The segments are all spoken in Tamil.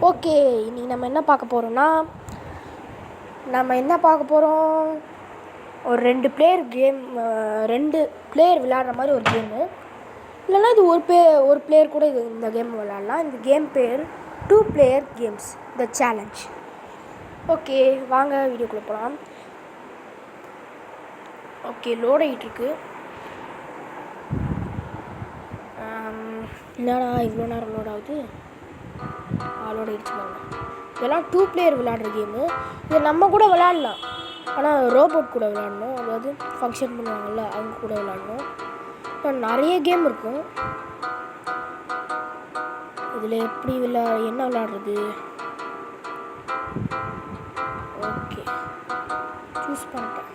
ஓகே, இன்றைக்கி நம்ம என்ன பார்க்க போகிறோம், ஒரு 2 பிளேயர் விளையாடுற மாதிரி ஒரு கேமு. இல்லைனா இது ஒரு பிளேயர் கூட இந்த கேம் விளையாடலாம். இந்த கேம் பேர் 2 player games the challenge. Okay, வாங்க வீடியோக்குள்ளே போகலாம். ஓகே, லோட் ஆகிட்டுருக்கு. என்னடா இவ்வளோ நேரம் லோட் ஆகுது? லோட் ஆகிடுச்சு பாருங்க. இதெல்லாம் 2 பிளேயர் விளையாடுற கேமு. இதை நம்ம கூட விளையாடலாம், ஆனால் ரோபோட் கூட விளையாடணும். அதாவது ஃபங்க்ஷன் பண்ணுவாங்கள்ல, அவங்க கூட விளையாடணும். நிறைய கேம் இருக்கும். இதில் எப்படி என்ன விளையாடுறது? ஓகே, சூஸ் பண்ணிட்டேன்.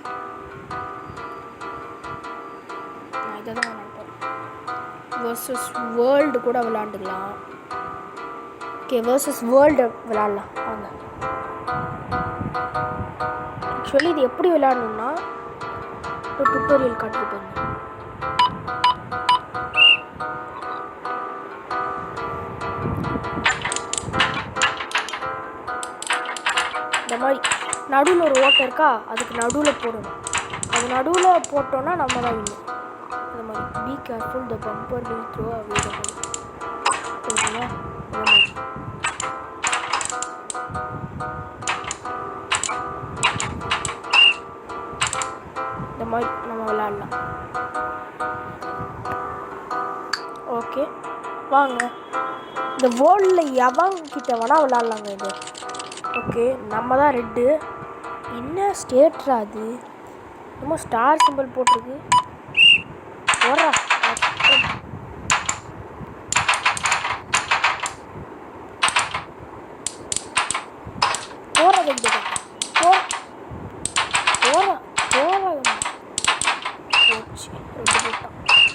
நான் இதை தான் விளையாடுறேன். வர்சஸ் வேர்ல்டு கூட விளையாண்டுக்கலாம். ஓகே, வர்சஸ் வேர்ல்டு விளையாடலாம் வாங்க. ஆக்சுவலி இது எப்படி விளையாடணும்னா ஒரு டுட்டோரியல் காட்டிட்டு போயிருந்தேன். இந்த மாதிரி நடுவில் ஒரு ஓட்டை இருக்கா, அதுக்கு நடுவில் போடணும். அது நடுவில் போட்டோன்னா நம்ம தான் வின்னு. இந்த மாதிரி be careful, the bumper will throw away the ball. ஓகேங்களா? இந்த மாதிரி நம்ம விளையாடலாம். ஓகே வாங்க, இந்த வேர்ல்டில் எவங்கிட்ட வேணால் விளையாடலாங்க இது. ஓகே, நம்ம தான் ரெட்டு. என்ன ஸ்டேட்ரா அது? ரொம்ப ஸ்டார் சிம்பிள் போட்டிருக்கு. போடுறா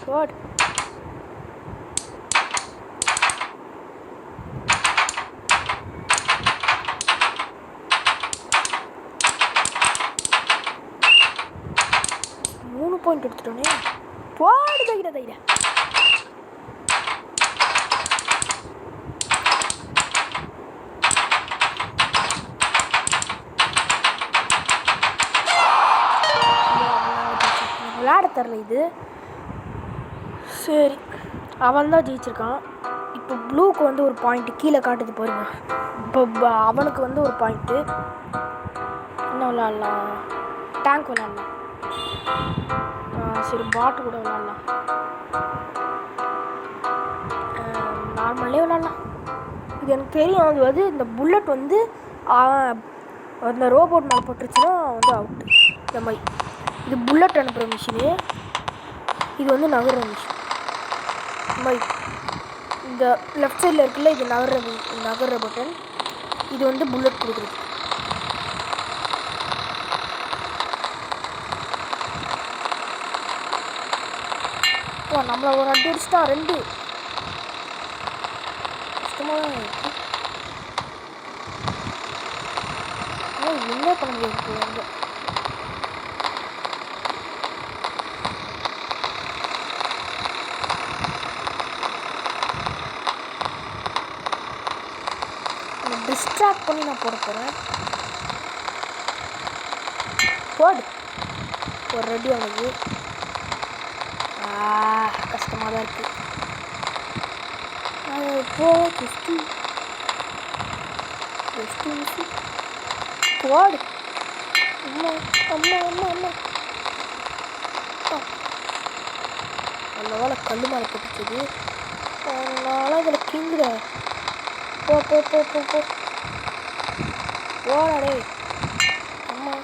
போடு. பாயிண்ட் எடுத்துட்டோன்னே போடு. தைர விளையாட தரல இது. சரி, அவன் தான் ஜெயிச்சிருக்கான். இப்போ ப்ளூக்கு வந்து ஒரு பாயிண்ட்டு கீழே காட்டுது பாருங்க. இப்போ அவனுக்கு வந்து ஒரு பாயிண்ட்டு. என்ன விளையாடலாம்? டேங்க் விளையாடலாம். சரி, பாட்டு கூட விளையாடலாம். நார்மலே விளையாடலாம். இது எனக்கு தெரியும். அது வந்து இந்த புல்லட் வந்து அந்த ரோபோட் மேலே போட்டுருச்சுன்னா வந்து அவுட்டு. இந்த மாதிரி இது புல்லட் அனுப்புகிற மிஷினு, இது வந்து நகர்ற மிஷின். இந்த மாதிரி இந்த லெஃப்ட் சைடில் இருக்குல்ல, இது நகர்ற பட்டன். இது வந்து புல்லட் கொடுக்குறது. நம்மளை ஒரு அடி அடிச்சுட்டா 2. கஷ்டமாக தான் இருக்கு. என்ன பண்ண முடியாது. டிஸ்ட்ராக்ட் பண்ணி நான் போட போகிறேன். போடு. ஒரு ரெடி ஆகுது. கஷ்டமாக தான் இருக்குது. போடு. அம்மா அம்மா அம்மா அம்மா. நல்ல வேலை கல் மேலே போட்டுச்சுது. அதனால இதில் கிங்குற. போ போ போ போ போ போடாடே. அம்மா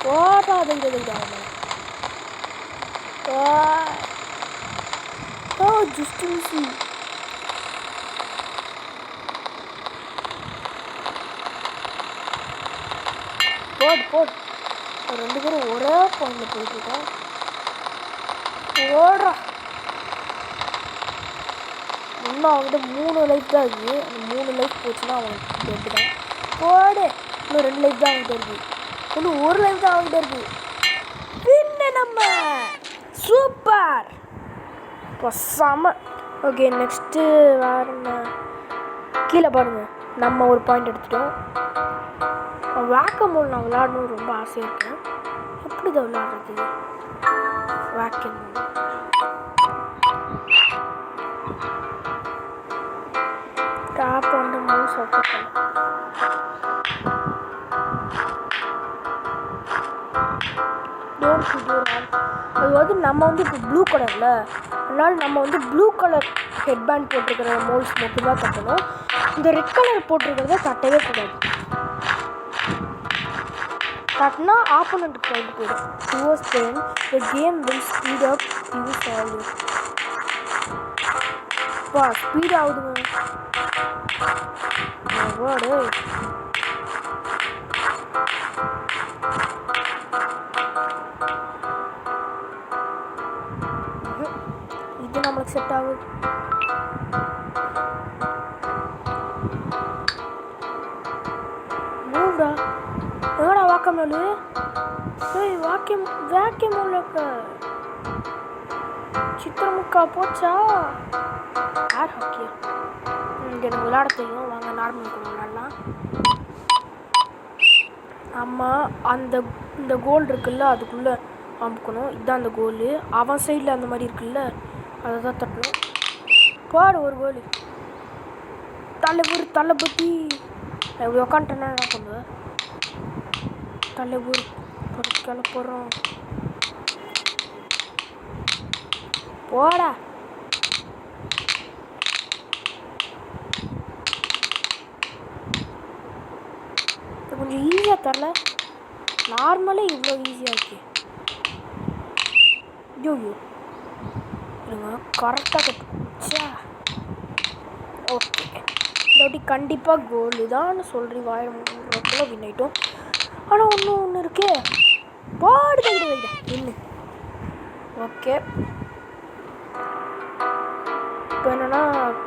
போடாத. ஜஸ்ட் மிஸ்ஸி. போடு. 2 பேரும் ஒரே பாயிண்டில் போயிட்டுருக்கோம். ஓடுறா. இன்னும் அவங்ககிட்ட 3 லைஃப் தான் இருக்குது. அந்த 3 லைஃப் போச்சுன்னா அவனுக்கு டெட்டு தான். போடு. இன்னும் 2 லைஃப் தான் அவங்ககிட்ட இருக்குது. இன்னும் 1 லைஃப் தான் அவங்ககிட்ட இருக்குது. பின்ன நம்ம சூப்பர். இப்போ செம ஓகே நெக்ஸ்ட்டு வேறு என்ன கீழே பாருங்கள் நம்ம ஒரு பாயிண்ட் எடுத்துட்டோம். வேக்கமோல் நான் விளையாடணும்னு ரொம்ப ஆசையாக இருக்கேன். எப்படி இதை விளையாடுறது? வேக்கமோல் டேப் வந்து மவுஸ் ஓப்பன் பண்ணலாம். அது வந்து நம்ம வந்து இப்போ ப்ளூ கலரில், அதனால் நம்ம வந்து ப்ளூ கலர் ஹெட்பேண்ட் போட்டிருக்கிற மவுஸ் மட்டும்தான் தட்டணும். இந்த ரெட் கலர் போட்டிருக்கிறத தட்டவே கூடாது. தட்டினா ஆப்போனண்ட் கையில் போயிடும். Towards then the game will speed up use all you. பா ஸ்பீட் ஆகுதுங்க வேர்டு. இது நம்மளுக்கு செட் ஆகுது. மூவ்டா எங்கடா வாக்கமேலு? ஏய் வேக்கமோலுக்கு சித்திரமுக்கா போச்சா? ஏர் ஹாக்கியா? இங்கே எனக்கு விளையாட தெரியும். வாங்க நார்மல் விளையாடலாம். ஆமாம் இந்த கோல் இருக்குல்ல அதுக்குள்ளே அமுக்கணும். இதுதான் அந்த கோலு. அவன் சைடில் அந்த மாதிரி இருக்குல்ல அதை தான் தட்டணும். பாடு ஒரு கோலு. தள்ளுபதி இப்படி உக்காந்துட்டேன்னா என்ன பண்ணுவேன்? தள்ளுபடி படிக்கல போகிறோம். போடா கொஞ்சம் ஈஸியாக தரல. நார்மலே இவ்வளோ ஈஸியாக இருக்கு. ஐயோ இல்லைங்க கரெக்டாக கட்டுச்சா. ஓகே இந்த வாட்டி கண்டிப்பாக கோலு தான் சொல்கிறீ. வாயிரக்குள்ளே வின் ஆகிட்டோம். ஆனால் ஒன்று இருக்கே பாடு கைடு வைடா வின்னு. ஓகே இப்போ என்னென்னா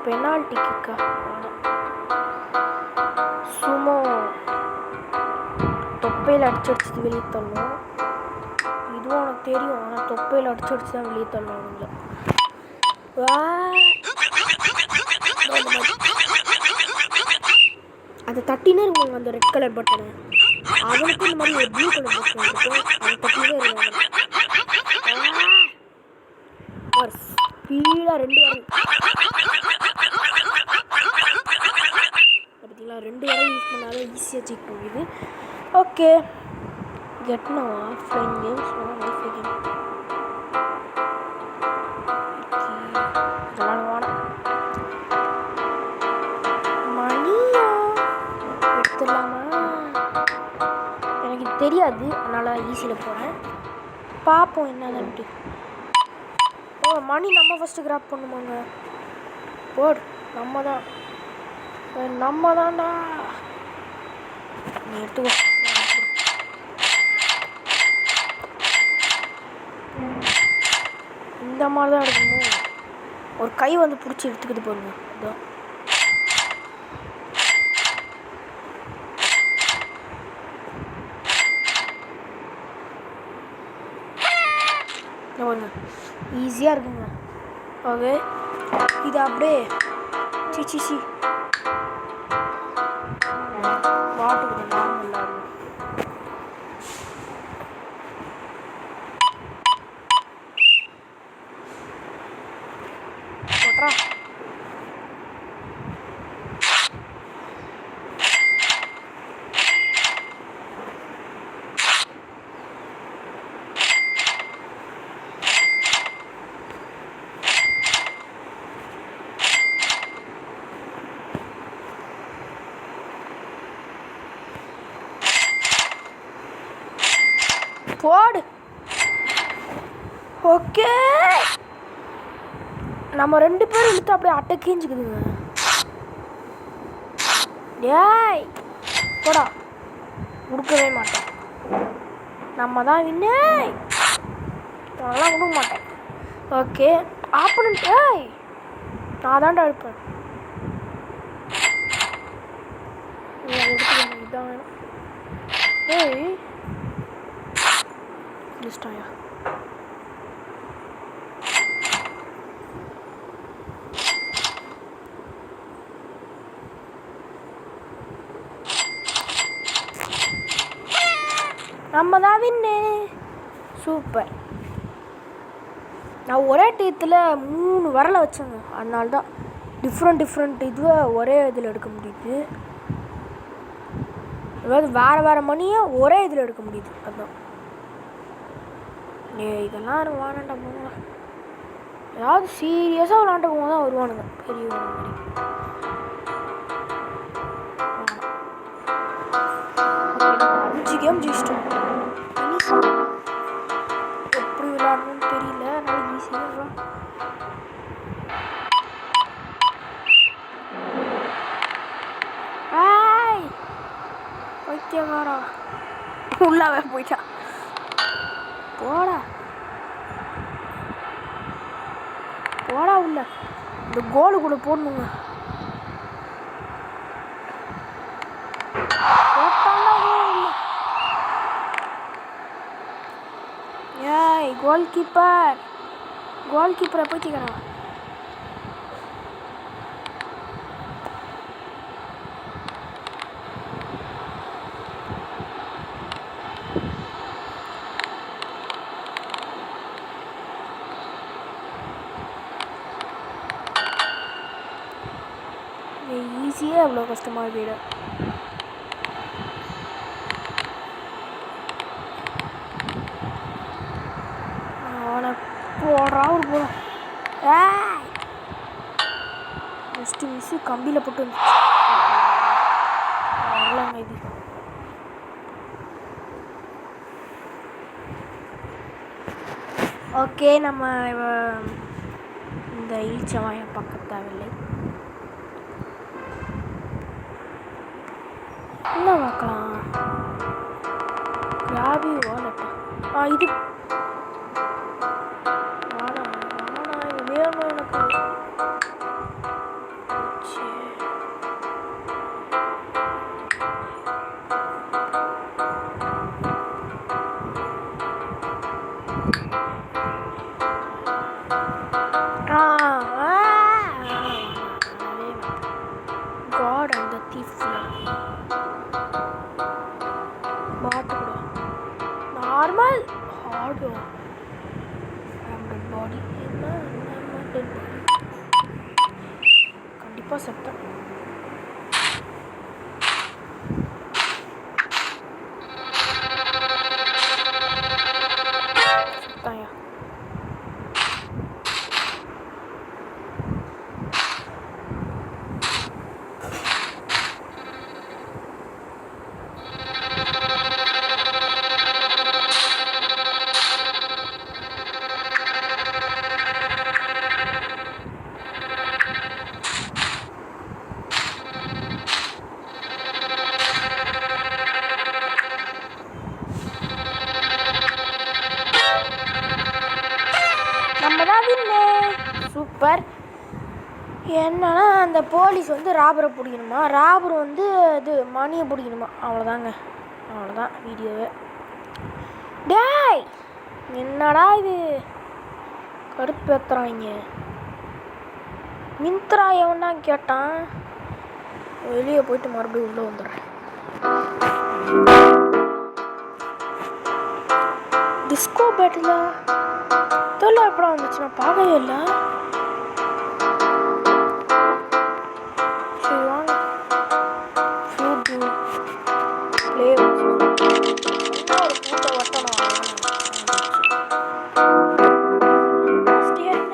பெனால்ட்டி கிக்கா சும்மா தொப்பையில் அடிச்சு வெளியே தள்ளணும். இதுவும் உனக்கு தெரியும். ஆனால் தொப்பையில் அடிச்சு தான் வெளியே தள்ளணும் அவங்கள. அதை தட்டினே இருக்காங்க அந்த ரெட் கலர் பட்டனை. அவனுக்கும் இந்த மாதிரி ஒரு ப்ளூ கலர் பட்டன் இருக்கும். அதை தட்டினே இருக்காங்க. ஸ்பீடாக 2 வரும் பார்த்தீங்களா? 2 வரை யூஸ் பண்ணாலும் ஈஸியாக செக் பண்ணுது. Okay get no offline games wifi game இதெல்லாம் வேணாம். மணியா எடுத்துடலாமா? எனக்கு தெரியாது அதனால் ஈஸியில் போகிறேன். பார்ப்போம் என்னதுன்ட்டு. ஓ மணி நம்ம ஃபஸ்ட்டு கிராப் பண்ணுமாங்க. போடு நம்ம தான்டா. நீ எடுத்துக்கோ. இந்த மாதிரி தான் எடுக்கணும். ஒரு கை வந்து பிடிச்சி எடுத்துக்கிட்டு போடுங்க. அதுதான் ஈஸியாக இருக்குங்க. ஓகே இது அப்படியே சி வாட்டுக்கு நார்மல் போட்டா. போடு. ஓகே நம்ம 2 பேரும் இழுத்து அப்படியே அட்டை கீஞ்சிக்குதுங்க. டேய் போடா கொடுக்கவே மாட்டேன். நம்ம தான் வின்னு. அதெல்லாம் கொடுக்க மாட்டேன். ஓகே ஆப்பனண்ட் நான் தான்டா எடுப்பேன். இதான் வேணும். லிஸ்டாயா நம்ம தான் வின்னு. சூப்பர். நான் ஒரே டீத்தில் 3 விரலை வச்சேங்க. அதனால தான் டிஃப்ரெண்ட் இதுவை ஒரே இதில் எடுக்க முடியுது. அதாவது வேறு மணியை ஒரே இதில் எடுக்க முடியுது. அதுதான் இதெல்லாம் வாண்டாண்டா போங்க. ஏதாவது சீரியஸாக விளாண்ட போக தான் வருவானுங்க பெரிய மாதிரி. 5 கேம் ஜெயிச்சிட்டோம். எப்படி விளாடணும்னு தெரியல. அதனால ஈஸியாக பைத்தியக்காரா உள்ளாவே போயிட்டான். போடா உள்ள. இந்த கோலுக்குள்ள போடணுங்க. ஏய் கோல் கீப்பரை போய்த்திக்கிறான். ஈஸியாக அவ்வளோ கஷ்டமாக போயிடு. அவனை போடுறா ஒரு போகிறோம். ஜஸ்ட்டு மிஸ்ஸு கம்பியில் போட்டு வந்துச்சு. வரலாங்க இது. ஓகே, நம்ம இந்த இழிச்சவாயம் பார்க்க தேவையில்லை. என்ன பார்க்கலாம்? கிராபி வாலெட்டா? இது வேணும் எனக்கு. காட் அந்த தீஃப்ல நார்மல் ஹார்டு பாடி கண்டிப்பாக செத்தேன். செத்தாயா? சூப்பர். என்னன்னா அந்த போலீஸ் வந்து ராபரை பிடிக்கணுமா, ராபர் வந்து இது மணியை பிடிக்கணுமா. அவ்வளோதாங்க, அவ்வளோதான் வீடியோவே. டேய் என்னடா இது கடுப்பேத்துறாங்க. மிந்த்ரா எவன் தான் கேட்டான். வெளியே போயிட்டு மறுபடியும் உள்ளே வந்துடுறேன். டிஸ்கோ பேட்டில் தொல்லை எப்படா வந்துச்சு? நான் பார்க்கவே இல்லை. சரி வாங்க.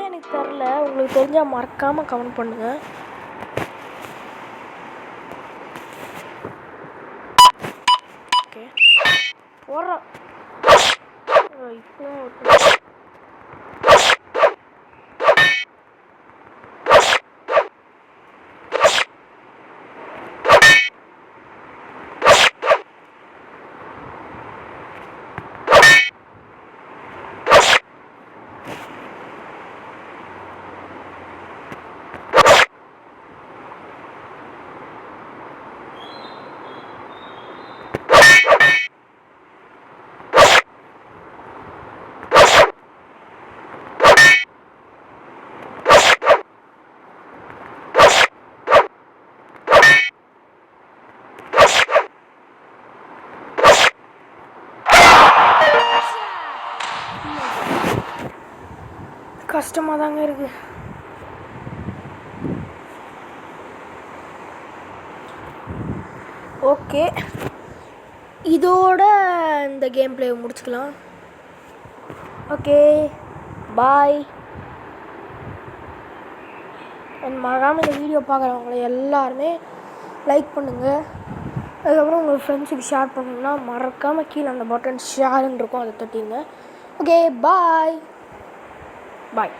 எனக்கு தெரில. உங்களுக்கு தெரிஞ்சால் மறக்காமல் கமெண்ட் பண்ணுங்க. ஓகே போடுறோம். இப்போ கஷ்டமாக தாங்க இருக்குது. ஓகே, இதோட இந்த கேம் பிளே முடிச்சுக்கலாம். ஓகே, பாய். மறக்காமல் இந்த வீடியோ பார்க்குறவங்கள எல்லாருமே லைக் பண்ணுங்கள். அதுக்கப்புறம் உங்கள் ஃப்ரெண்ட்ஸுக்கு ஷேர் பண்ணிங்கன்னா மறக்காமல் கீழே அந்த பட்டன் ஷேருன்னு இருக்கும், அதை தட்டிங்க. ஓகே, பாய் பாய்.